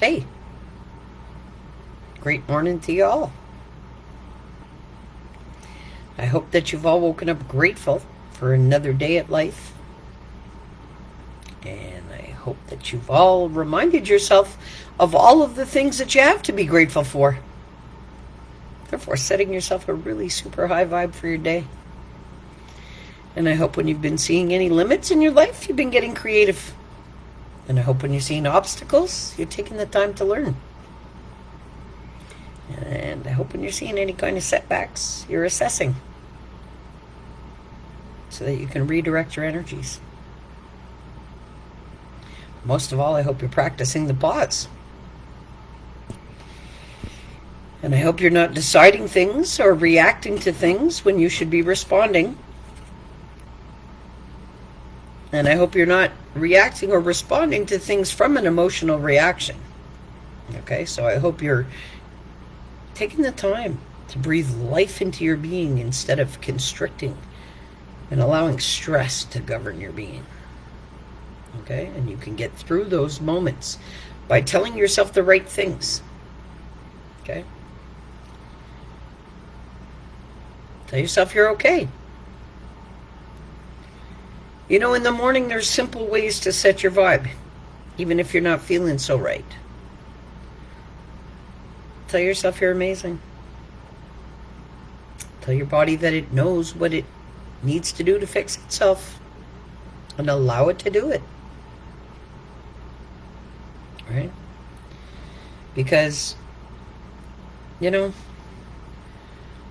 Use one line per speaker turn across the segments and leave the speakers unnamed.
Hey, great morning to you all. I hope that you've all woken up grateful for another day at life. And I hope that you've all reminded yourself of all of the things that you have to be grateful for. Therefore, setting yourself a really super high vibe for your day. And I hope when you've been seeing any limits in your life, you've been getting creative. And I hope when you're seeing obstacles, you're taking the time to learn. And I hope when you're seeing any kind of setbacks, you're assessing so that you can redirect your energies. Most of all, I hope you're practicing the pause. And I hope you're not deciding things or reacting to things when you should be responding. And I hope you're not reacting or responding to things from an emotional reaction. Okay, so I hope you're taking the time to breathe life into your being instead of constricting and allowing stress to govern your being. Okay, and you can get through those moments by telling yourself the right things. Okay, tell yourself you're okay. You know, in the morning, there's simple ways to set your vibe, even if you're not feeling so right. Tell yourself you're amazing. Tell your body that it knows what it needs to do to fix itself, and allow it to do it. Right? Because, you know,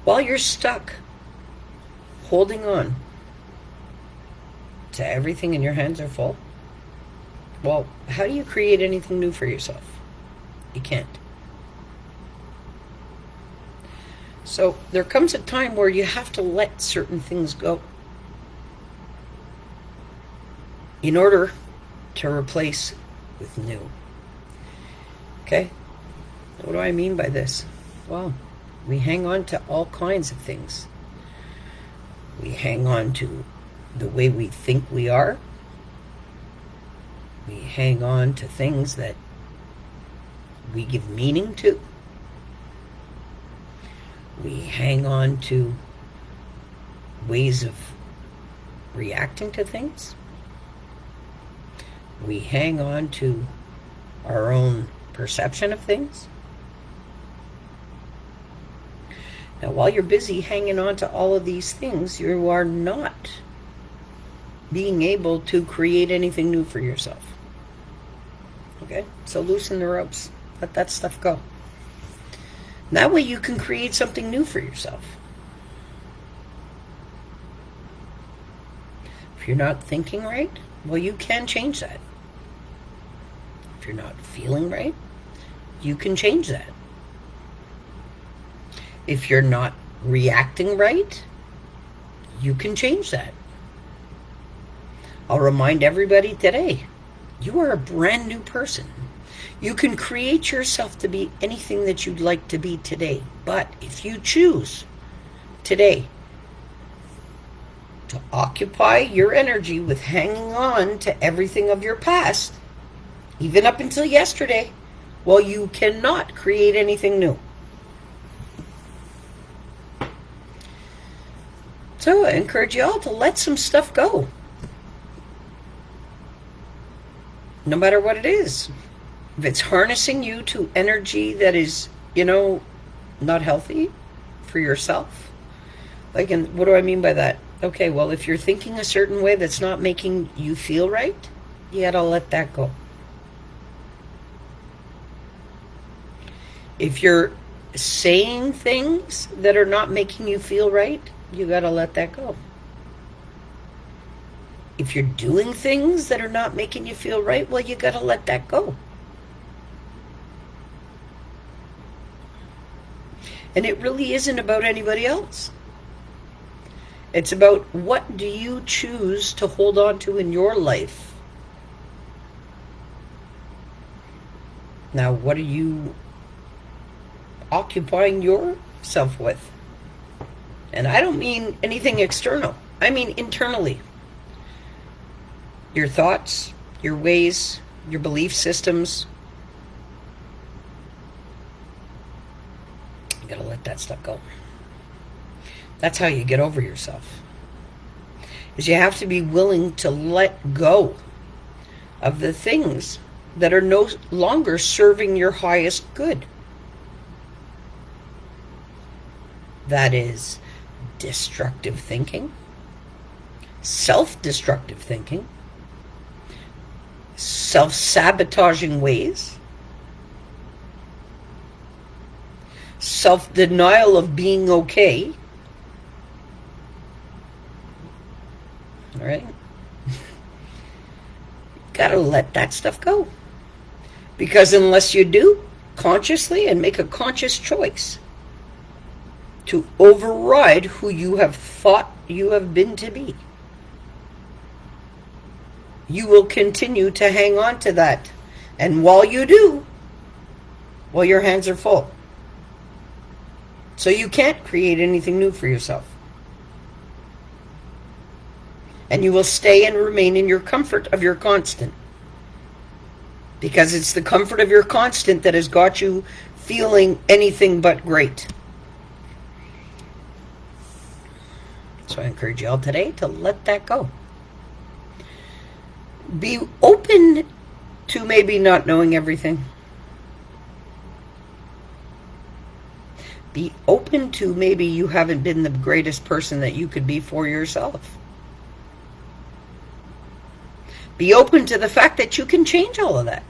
while you're stuck holding on to everything and your hands are full, well, how do you create anything new for yourself? You can't. So there comes a time where you have to let certain things go in order to replace with new. Okay? What do I mean by this? Well, we hang on to all kinds of things. We hang on to the way we think we are. We hang on to things that we give meaning to. We hang on to ways of reacting to things. We hang on to our own perception of things. Now, while you're busy hanging on to all of these things, you are not being able to create anything new for yourself. Okay? So loosen the ropes. Let that stuff go. That way you can create something new for yourself. If you're not thinking right, well, you can change that. If you're not feeling right, you can change that. If you're not reacting right, you can change that. I'll remind everybody today, you are a brand new person. You can create yourself to be anything that you'd like to be today. But if you choose today to occupy your energy with hanging on to everything of your past, even up until yesterday, well, you cannot create anything new. So I encourage you all to let some stuff go. No matter what it is. If it's harnessing you to energy that is, not healthy for yourself. Like, and what do I mean by that? Okay, well, if you're thinking a certain way that's not making you feel right, you gotta let that go. If you're saying things that are not making you feel right, you gotta let that go. If you're doing things that are not making you feel right, well, you gotta let that go. And it really isn't about anybody else. It's about what do you choose to hold on to in your life. Now, what are you occupying yourself with? And I don't mean anything external. I mean internally. Your thoughts, your ways, your belief systems, that stuff go. That's how you get over yourself. Is you have to be willing to let go of the things that are no longer serving your highest good. That is destructive thinking, self-destructive thinking, self-sabotaging ways, self-denial of being okay. All right? Gotta let that stuff go. Because unless you do, consciously, and make a conscious choice to override who you have thought you have been to be, you will continue to hang on to that. And while you do, well, your hands are full. So you can't create anything new for yourself. And you will stay and remain in your comfort of your constant. Because it's the comfort of your constant that has got you feeling anything but great. So I encourage you all today to let that go. Be open to maybe not knowing everything. Be open to maybe you haven't been the greatest person that you could be for yourself. Be open to the fact that you can change all of that.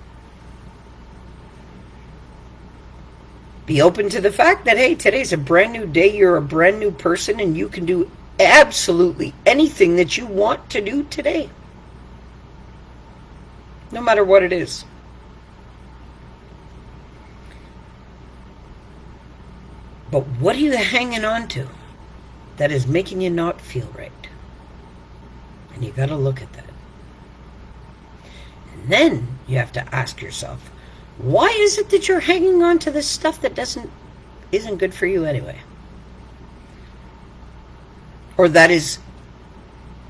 Be open to the fact that, hey, today's a brand new day, you're a brand new person, and you can do absolutely anything that you want to do today. No matter what it is. But what are you hanging on to that is making you not feel right? And you got to look at that. And then you have to ask yourself, why is it that you're hanging on to this stuff that isn't good for you anyway? Or that is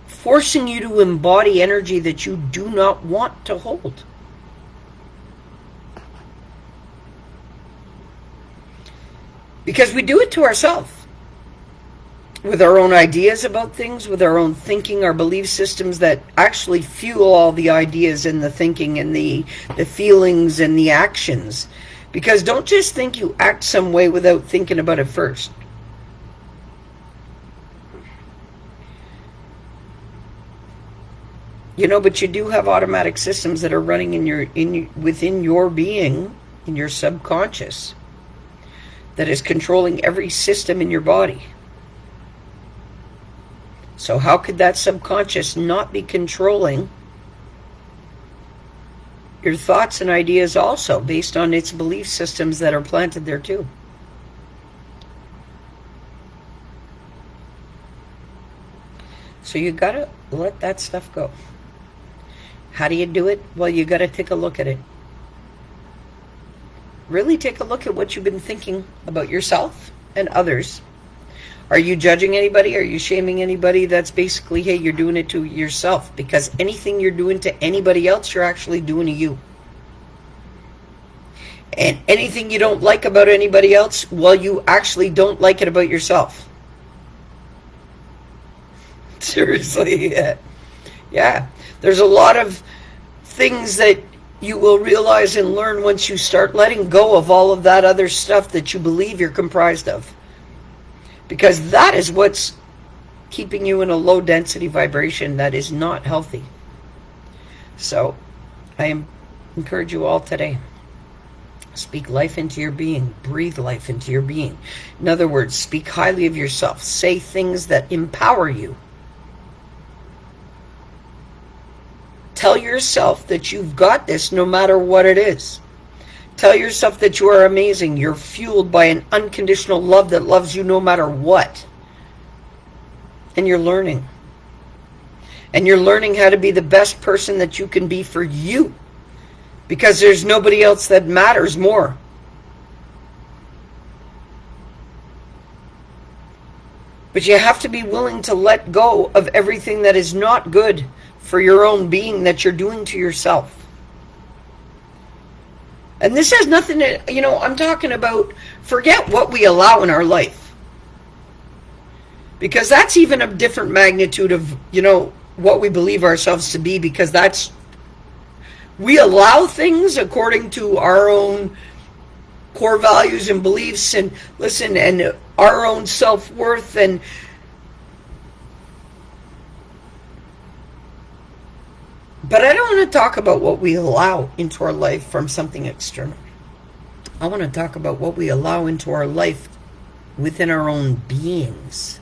forcing you to embody energy that you do not want to hold. Because we do it to ourselves. With our own ideas about things, with our own thinking, our belief systems that actually fuel all the ideas and the thinking and the feelings and the actions. Because don't just think you act some way without thinking about it first. You know, but you do have automatic systems that are running within your being, in your subconscious, that is controlling every system in your body. So how could that subconscious not be controlling your thoughts and ideas also, based on its belief systems that are planted there too? So you gotta let that stuff go. How do you do it? Well, you gotta take a look at it. Really take a look at what you've been thinking about yourself and others. Are you judging anybody? Are you shaming anybody? That's basically, hey, you're doing it to yourself. Because anything you're doing to anybody else, you're actually doing to you. And anything you don't like about anybody else, well, you actually don't like it about yourself. Seriously, yeah. There's a lot of things that you will realize and learn once you start letting go of all of that other stuff that you believe you're comprised of. Because that is what's keeping you in a low density vibration that is not healthy. So I encourage you all today. Speak life into your being. Breathe life into your being. In other words, speak highly of yourself. Say things that empower you. Tell yourself that you've got this no matter what it is. Tell yourself that you are amazing. You're fueled by an unconditional love that loves you no matter what. And you're learning. And you're learning how to be the best person that you can be for you. Because there's nobody else that matters more. But you have to be willing to let go of everything that is not good for your own being that you're doing to yourself. And this has nothing to, I'm talking about forget what we allow in our life. Because that's even a different magnitude of, what we believe ourselves to be, because we allow things according to our own core values and beliefs and our own self-worth but I don't want to talk about what we allow into our life from something external. I want to talk about what we allow into our life within our own beings.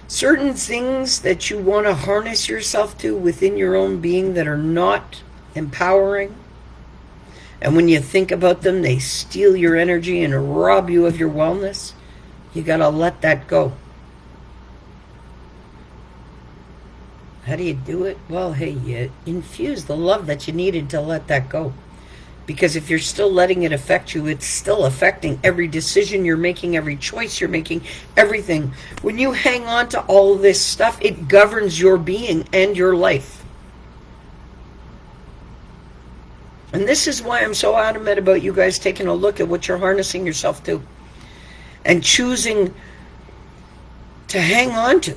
Certain things that you want to harness yourself to within your own being that are not empowering. And when you think about them, they steal your energy and rob you of your wellness. You got to let that go. How do you do it? Well, hey, you infuse the love that you needed to let that go. Because if you're still letting it affect you, it's still affecting every decision you're making, every choice you're making, everything. When you hang on to all of this stuff, it governs your being and your life. And this is why I'm so adamant about you guys taking a look at what you're harnessing yourself to and choosing to hang on to.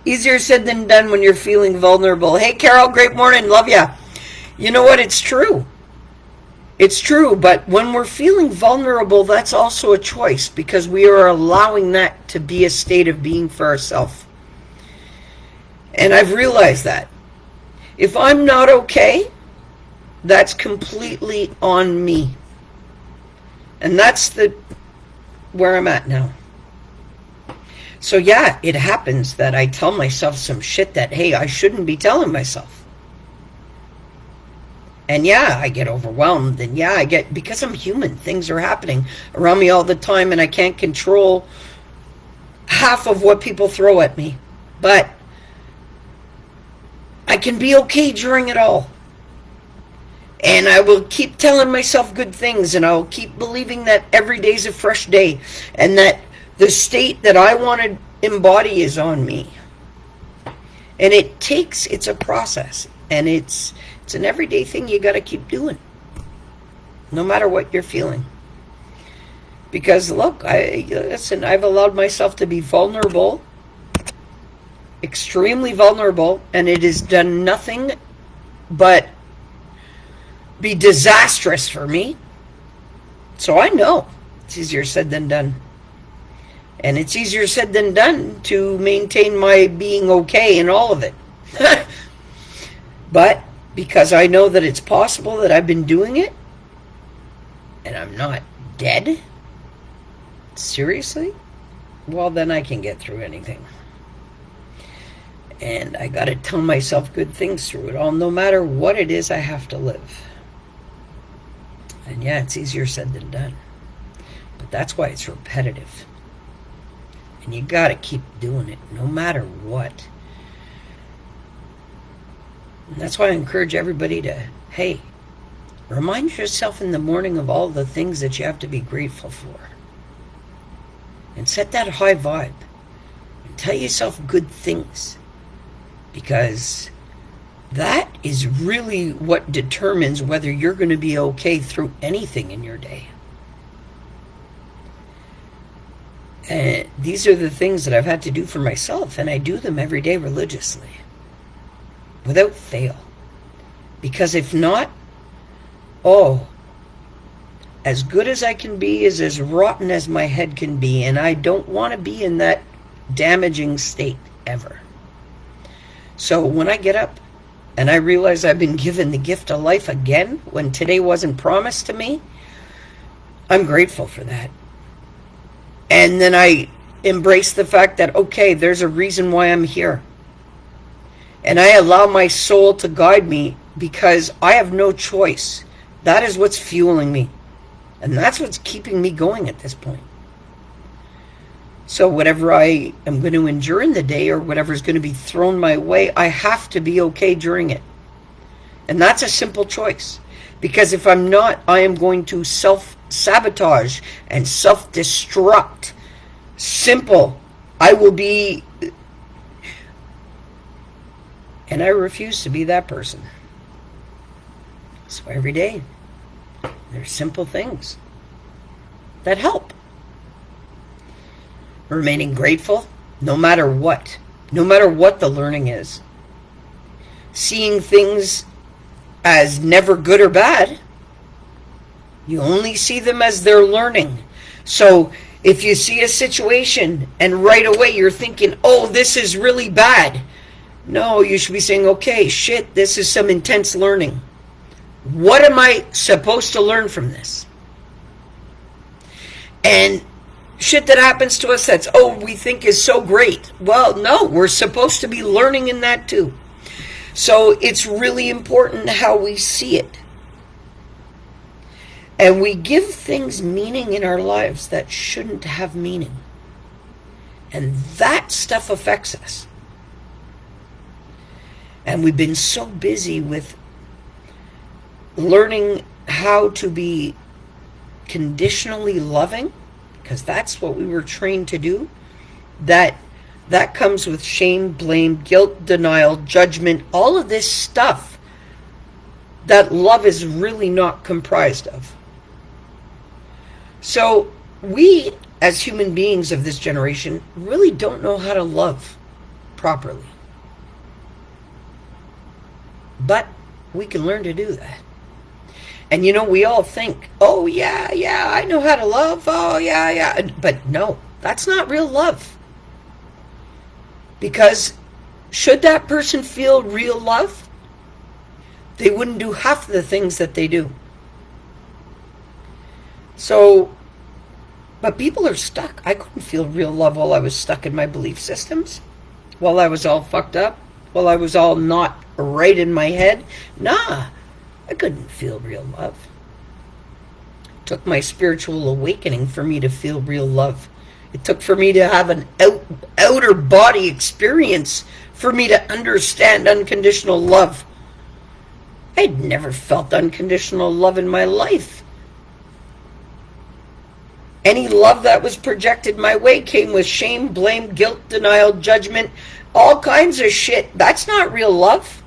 Easier said than done when you're feeling vulnerable. Hey, Carol, great morning. Love ya. You know what? It's true. It's true. But when we're feeling vulnerable, that's also a choice, because we are allowing that to be a state of being for ourselves. And I've realized that. If I'm not okay, that's completely on me. And that's where I'm at now. So yeah, it happens that I tell myself some shit that, hey, I shouldn't be telling myself. And yeah, I get overwhelmed. And yeah, because I'm human, things are happening around me all the time and I can't control half of what people throw at me. But I can be okay during it all. And I will keep telling myself good things, and I'll keep believing that every day's a fresh day, and that the state that I want to embody is on me. And it's a process, and it's an everyday thing you got to keep doing, no matter what you're feeling. Because look, I've allowed myself to be vulnerable, extremely vulnerable, and it has done nothing but be disastrous for me. So I know it's easier said than done. And it's easier said than done to maintain my being okay in all of it. But because I know that it's possible, that I've been doing it, and I'm not dead, seriously, well, then I can get through anything. And I got to tell myself good things through it all, no matter what it is I have to live. And yeah, it's easier said than done. But that's why it's repetitive. And you got to keep doing it, no matter what. And that's why I encourage everybody to, hey, remind yourself in the morning of all the things that you have to be grateful for. And set that high vibe. And tell yourself good things. Because that is really what determines whether you're going to be okay through anything in your day. And these are the things that I've had to do for myself, and I do them every day religiously, without fail. Because if not, as good as I can be is as rotten as my head can be, and I don't want to be in that damaging state ever. So when I get up and I realize I've been given the gift of life again when today wasn't promised to me, I'm grateful for that. And then I embrace the fact that, okay, there's a reason why I'm here. And I allow my soul to guide me because I have no choice. That is what's fueling me. And that's what's keeping me going at this point. So whatever I am going to endure in the day or whatever is going to be thrown my way, I have to be okay during it. And that's a simple choice. Because if I'm not, I am going to self-sabotage and self-destruct. Simple. I will be And I refuse to be that person. So every day, there's simple things that help. Remaining grateful, no matter what the learning is. Seeing things as never good or bad. You only see them as they're learning. So if you see a situation and right away you're thinking, oh, this is really bad. No, you should be saying, okay, shit, this is some intense learning. What am I supposed to learn from this? And shit that happens to us that's, oh, we think is so great. Well, no, we're supposed to be learning in that too. So it's really important how we see it. And we give things meaning in our lives that shouldn't have meaning. And that stuff affects us. And we've been so busy with learning how to be conditionally loving, because that's what we were trained to do, that comes with shame, blame, guilt, denial, judgment, all of this stuff that love is really not comprised of. So we, as human beings of this generation, really don't know how to love properly. But we can learn to do that. And you know, we all think, oh yeah, I know how to love, oh yeah. But no, that's not real love. Because should that person feel real love, they wouldn't do half the things that they do. So, but people are stuck. I couldn't feel real love while I was stuck in my belief systems, while I was all fucked up, while I was all not right in my head. Nah, I couldn't feel real love. It took my spiritual awakening for me to feel real love. It took for me to have an outer body experience for me to understand unconditional love. I'd never felt unconditional love in my life. Any love that was projected my way came with shame, blame, guilt, denial, judgment, all kinds of shit. That's not real love.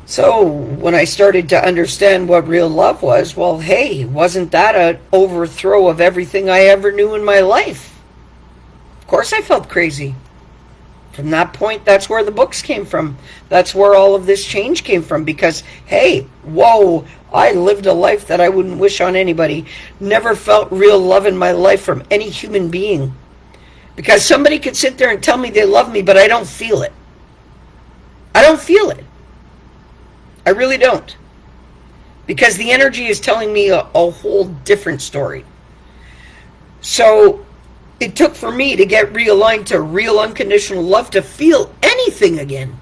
So when I started to understand what real love was, well, hey, wasn't that an overthrow of everything I ever knew in my life? Of course I felt crazy. From that point, that's where the books came from. That's where all of this change came from. Because, hey, whoa, I lived a life that I wouldn't wish on anybody. Never felt real love in my life from any human being. Because somebody could sit there and tell me they love me, but I don't feel it. I don't feel it. I really don't. Because the energy is telling me a whole different story. So it took for me to get realigned to real unconditional love to feel anything again.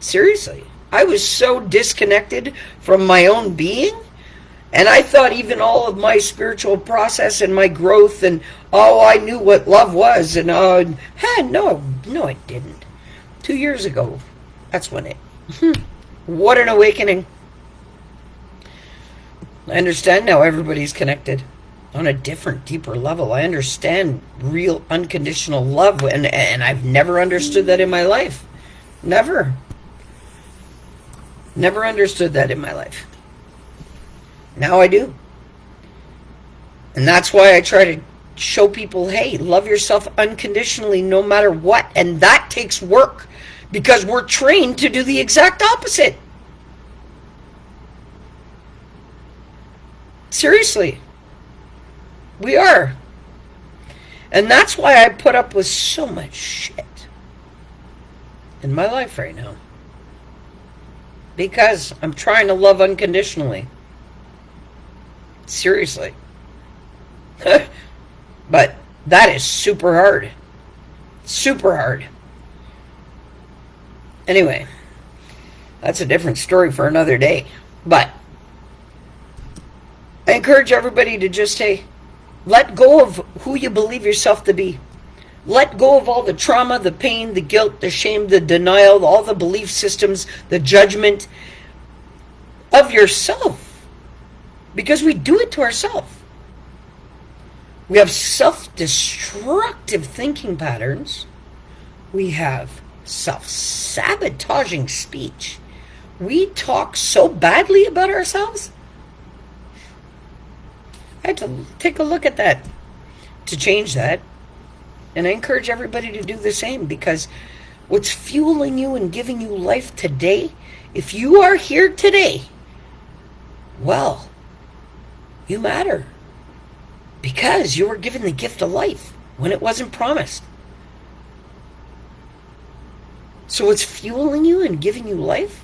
Seriously. I was so disconnected from my own being. And I thought even all of my spiritual process and my growth and, oh, I knew what love was. And no, I didn't. 2 years ago, that's when it... What an awakening. I understand now everybody's connected on a different, deeper level. I understand real unconditional love, and I've never understood that in my life. Never understood that in my life. Now I do. And that's why I try to show people, hey, love yourself unconditionally no matter what. And that takes work. Because we're trained to do the exact opposite. Seriously. We are. And that's why I put up with so much shit in my life right now. Because I'm trying to love unconditionally. Seriously. But that is super hard. Super hard. Anyway, that's a different story for another day. But I encourage everybody to just, hey, let go of who you believe yourself to be. Let go of all the trauma, the pain, the guilt, the shame, the denial, all the belief systems, the judgment of yourself. Because we do it to ourselves. We have self-destructive thinking patterns. We have self-sabotaging speech. We talk so badly about ourselves. I had to take a look at that to change that. And I encourage everybody to do the same, because what's fueling you and giving you life today, if you are here today, well, you matter. Because you were given the gift of life when it wasn't promised. So what's fueling you and giving you life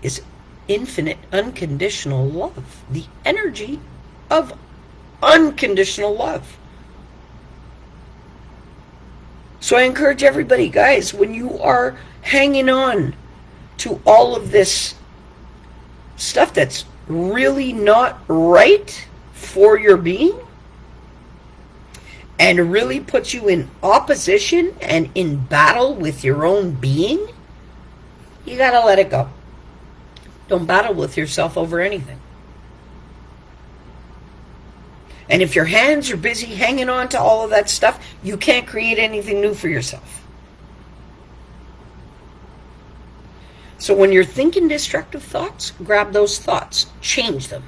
is infinite, unconditional love. The energy of unconditional love. So I encourage everybody, guys, when you are hanging on to all of this stuff that's really not right for your being and really puts you in opposition and in battle with your own being, you gotta let it go. Don't battle with yourself over anything. And if your hands are busy hanging on to all of that stuff, you can't create anything new for yourself. So when you're thinking destructive thoughts, grab those thoughts, change them.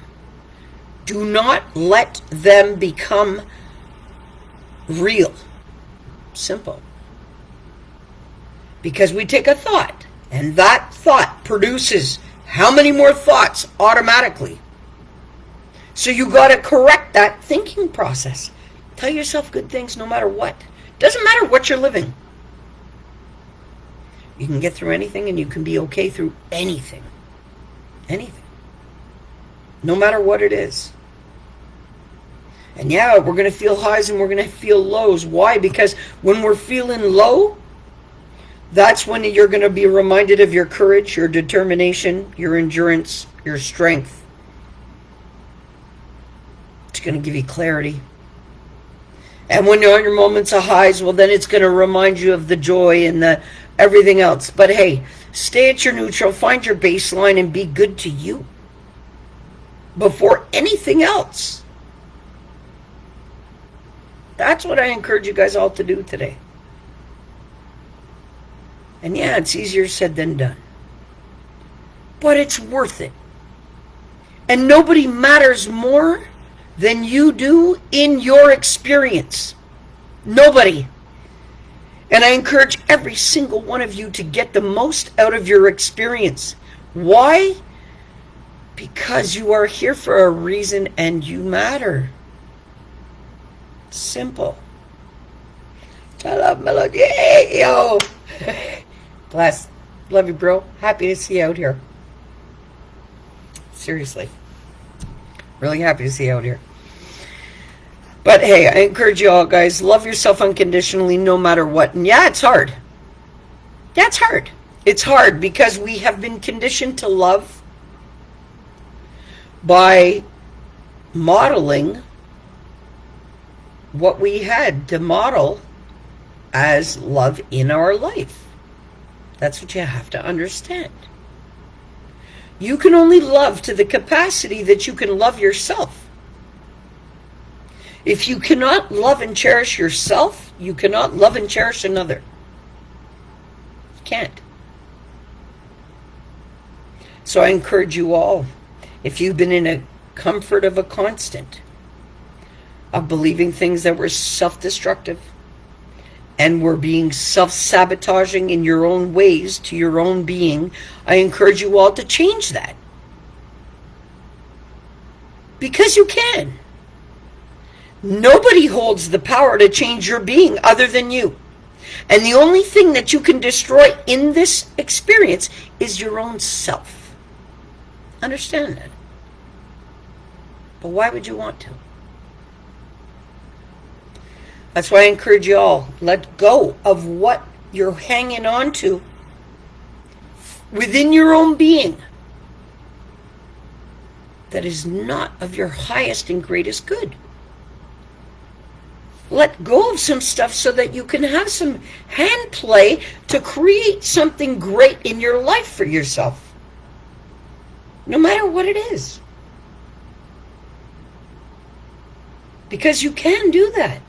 Do not let them become real. Simple. Because we take a thought, and that thought produces how many more thoughts automatically? So you got to correct that thinking process. Tell yourself good things no matter what. Doesn't matter what you're living. You can get through anything, and you can be okay through anything. Anything. No matter what it is. And yeah, we're going to feel highs and we're going to feel lows. Why? Because when we're feeling low, that's when you're going to be reminded of your courage, your determination, your endurance, your strength. It's going to give you clarity. And when you're on your moments of highs, well, then it's going to remind you of the joy and the everything else. But hey, stay at your neutral, find your baseline, and be good to you before anything else. That's what I encourage you guys all to do today. And yeah, it's easier said than done. But it's worth it. And nobody matters more than you do in your experience. Nobody. And I encourage every single one of you to get the most out of your experience. Why? Because you are here for a reason and you matter. Simple. I love Melody. Hey, yo. Bless. Love you, bro. Happy to see you out here. Seriously. Really happy to see you out here. But hey, I encourage you all, guys, love yourself unconditionally no matter what. And yeah, it's hard. Yeah, it's hard. It's hard because we have been conditioned to love by modeling what we had to model as love in our life. That's what you have to understand. You can only love to the capacity that you can love yourself. If you cannot love and cherish yourself, you cannot love and cherish another. You can't. So I encourage you all, if you've been in a comfort of a constant, of believing things that were self-destructive, and were being self-sabotaging in your own ways to your own being, I encourage you all to change that. Because you can. Nobody holds the power to change your being other than you. And the only thing that you can destroy in this experience is your own self. Understand that. But why would you want to? That's why I encourage you all, let go of what you're hanging on to within your own being that is not of your highest and greatest good. Let go of some stuff so that you can have some hand play to create something great in your life for yourself. No matter what it is. Because you can do that.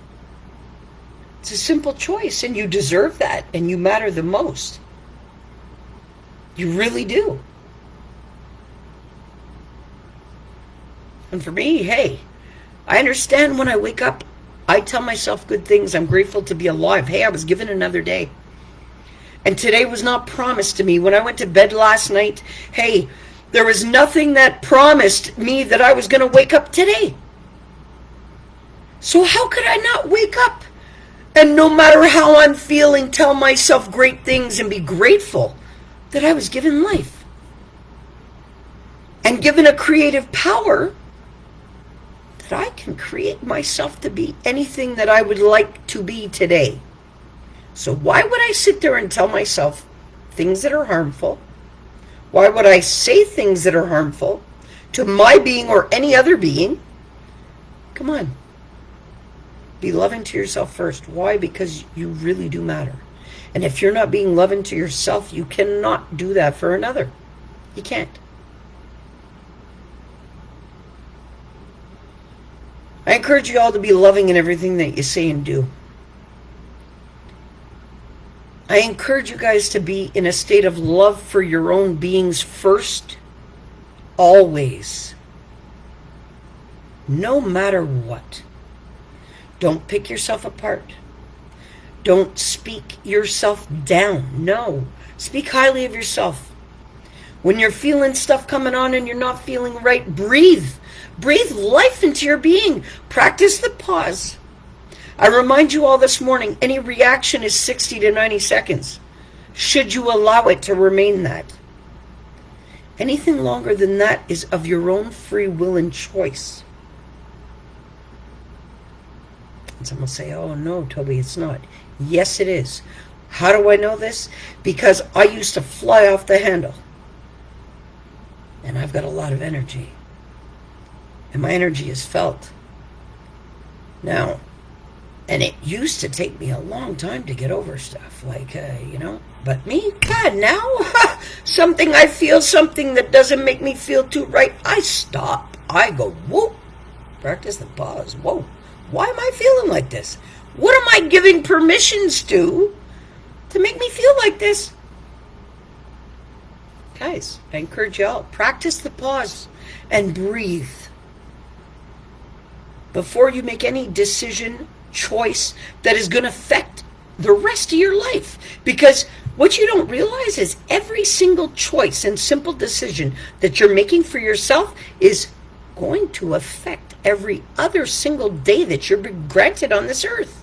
It's a simple choice, and you deserve that, and you matter the most. You really do. And for me, hey, I understand when I wake up, I tell myself good things. I'm grateful to be alive. Hey, I was given another day. And today was not promised to me. When I went to bed last night, hey, there was nothing that promised me that I was going to wake up today. So how could I not wake up? And no matter how I'm feeling, tell myself great things and be grateful that I was given life. And given a creative power that I can create myself to be anything that I would like to be today. So why would I sit there and tell myself things that are harmful? Why would I say things that are harmful to my being or any other being? Come on. Be loving to yourself first. Why? Because you really do matter. And if you're not being loving to yourself, you cannot do that for another. You can't. I encourage you all to be loving in everything that you say and do. I encourage you guys to be in a state of love for your own beings first, always. No matter what. Don't pick yourself apart. Don't speak yourself down. No. Speak highly of yourself. When you're feeling stuff coming on and you're not feeling right, breathe. Breathe life into your being. Practice the pause. I remind you all this morning, any reaction is 60 to 90 seconds. Should you allow it to remain that? Anything longer than that is of your own free will and choice. And someone will say, oh no, Toby, it's not. Yes, it is. How do I know this? Because I used to fly off the handle. And I've got a lot of energy. And my energy is felt. Now, and it used to take me a long time to get over stuff, like, but me, God, now, something I feel, something that doesn't make me feel too right, I stop. I go, whoa, practice the pause, whoa, why am I feeling like this? What am I giving permissions to make me feel like this? Guys, I encourage you all, practice the pause and breathe. Before you make any decision, choice that is going to affect the rest of your life. Because what you don't realize is every single choice and simple decision that you're making for yourself is going to affect every other single day that you're granted on this earth.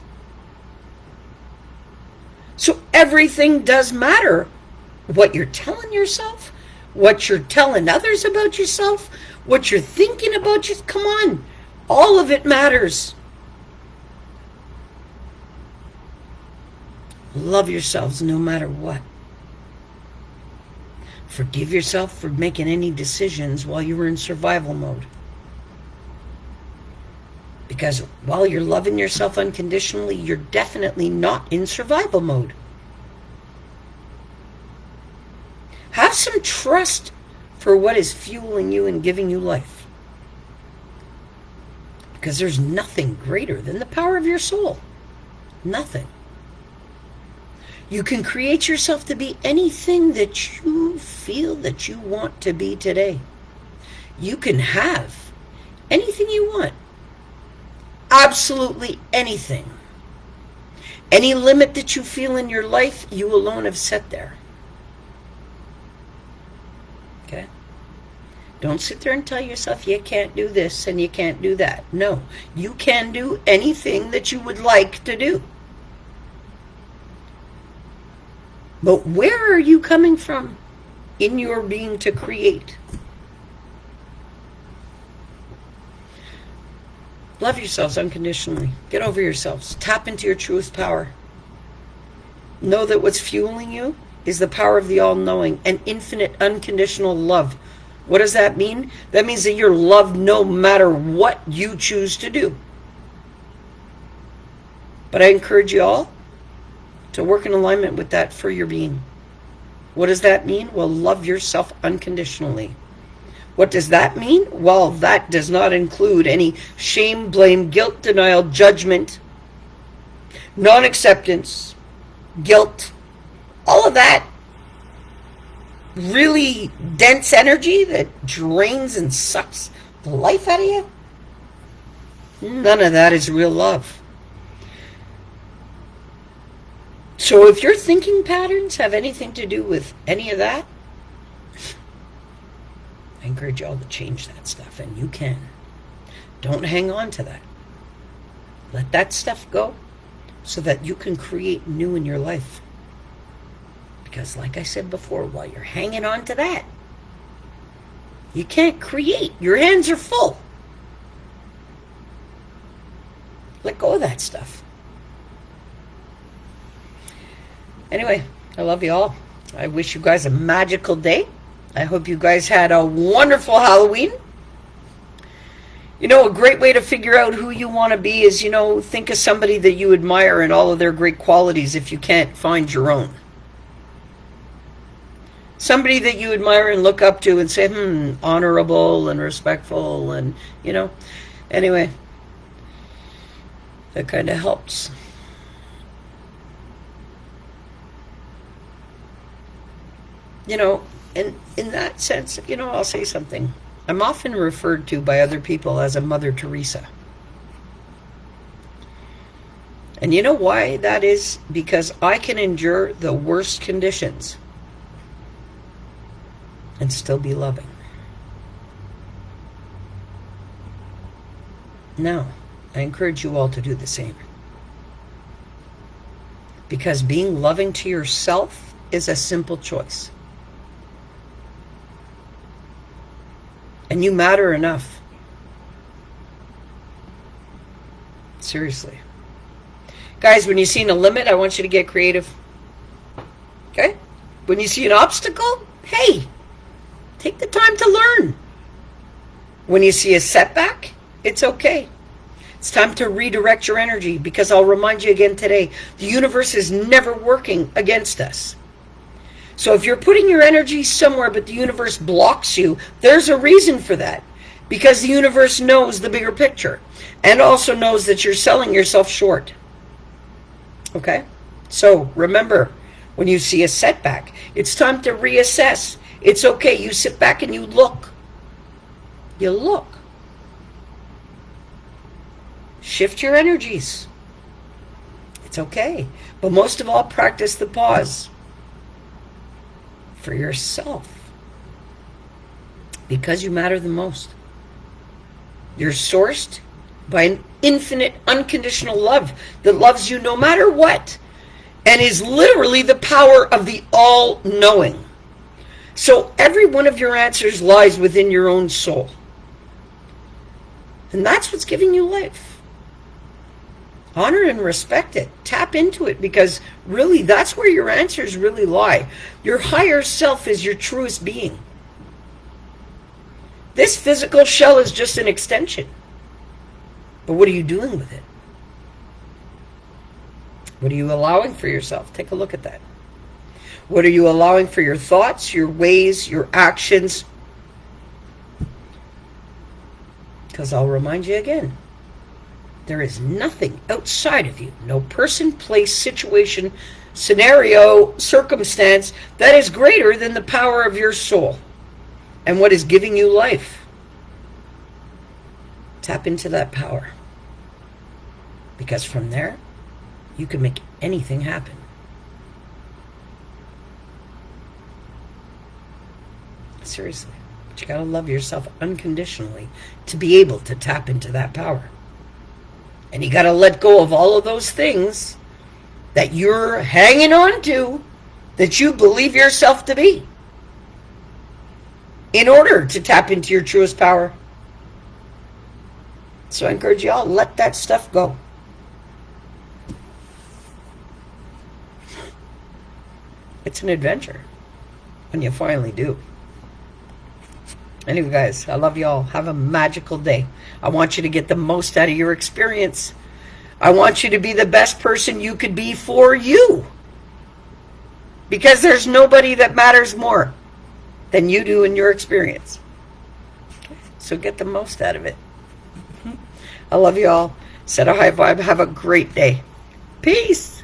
So everything does matter. What you're telling yourself, what you're telling others about yourself, what you're thinking about yourself, come on. All of it matters. Love yourselves no matter what. Forgive yourself for making any decisions while you were in survival mode. Because while you're loving yourself unconditionally, you're definitely not in survival mode. Have some trust for what is fueling you and giving you life. Because there's nothing greater than the power of your soul. Nothing. You can create yourself to be anything that you feel that you want to be today. You can have anything you want. Absolutely anything. Any limit that you feel in your life, you alone have set there. Okay? Don't sit there and tell yourself you can't do this and you can't do that. No, you can do anything that you would like to do. But where are you coming from in your being to create? Love yourselves unconditionally. Get over yourselves. Tap into your truest power. Know that what's fueling you is the power of the all-knowing and infinite unconditional love. What does that mean? That means that you're loved no matter what you choose to do. But I encourage you all to work in alignment with that for your being. What does that mean? Well, love yourself unconditionally. What does that mean? Well, that does not include any shame, blame, guilt, denial, judgment. non-acceptance, guilt, all of that really dense energy that drains and sucks the life out of you, none of that is real love. So if your thinking patterns have anything to do with any of that, I encourage you all to change that stuff, and you can. Don't hang on to that. Let that stuff go so that you can create new in your life. Because like I said before, while you're hanging on to that, you can't create. Your hands are full. Let go of that stuff. Anyway, I love you all. I wish you guys a magical day. I hope you guys had a wonderful Halloween. You know, a great way to figure out who you want to be is, think of somebody that you admire and all of their great qualities if you can't find your own. Somebody that you admire and look up to and say, honorable and respectful and, Anyway, that kind of helps. And in that sense, I'll say something. I'm often referred to by other people as a Mother Teresa. And you know why that is? Because I can endure the worst conditions and still be loving. Now, I encourage you all to do the same. Because being loving to yourself is a simple choice. And you matter enough. Seriously. Guys, when you see a limit, I want you to get creative. Okay? When you see an obstacle, hey, take the time to learn. When you see a setback, it's okay. It's time to redirect your energy, because I'll remind you again today, the universe is never working against us. So if you're putting your energy somewhere but the universe blocks you, there's a reason for that. Because the universe knows the bigger picture and also knows that you're selling yourself short. Okay? So remember, when you see a setback, it's time to reassess. It's okay. You sit back and you look. You look. Shift your energies. It's okay. But most of all, practice the pause. For yourself, because you matter the most. You're sourced by an infinite, unconditional love that loves you no matter what, and is literally the power of the all-knowing. So every one of your answers lies within your own soul, and that's what's giving you life. Honor and respect it. Tap into it, because really that's where your answers really lie. Your higher self is your truest being. This physical shell is just an extension. But what are you doing with it? What are you allowing for yourself? Take a look at that. What are you allowing for your thoughts, your ways, your actions? Because I'll remind you again. There is nothing outside of you, no person, place, situation, scenario, circumstance that is greater than the power of your soul and what is giving you life. Tap into that power. Because from there, you can make anything happen. Seriously. But you gotta love yourself unconditionally to be able to tap into that power. And you got to let go of all of those things that you're hanging on to, that you believe yourself to be, in order to tap into your truest power. So I encourage you all, let that stuff go. It's an adventure when you finally do. Anyway, guys, I love you all. Have a magical day. I want you to get the most out of your experience. I want you to be the best person you could be for you. Because there's nobody that matters more than you do in your experience. So get the most out of it. I love you all. Set a high vibe. Have a great day. Peace.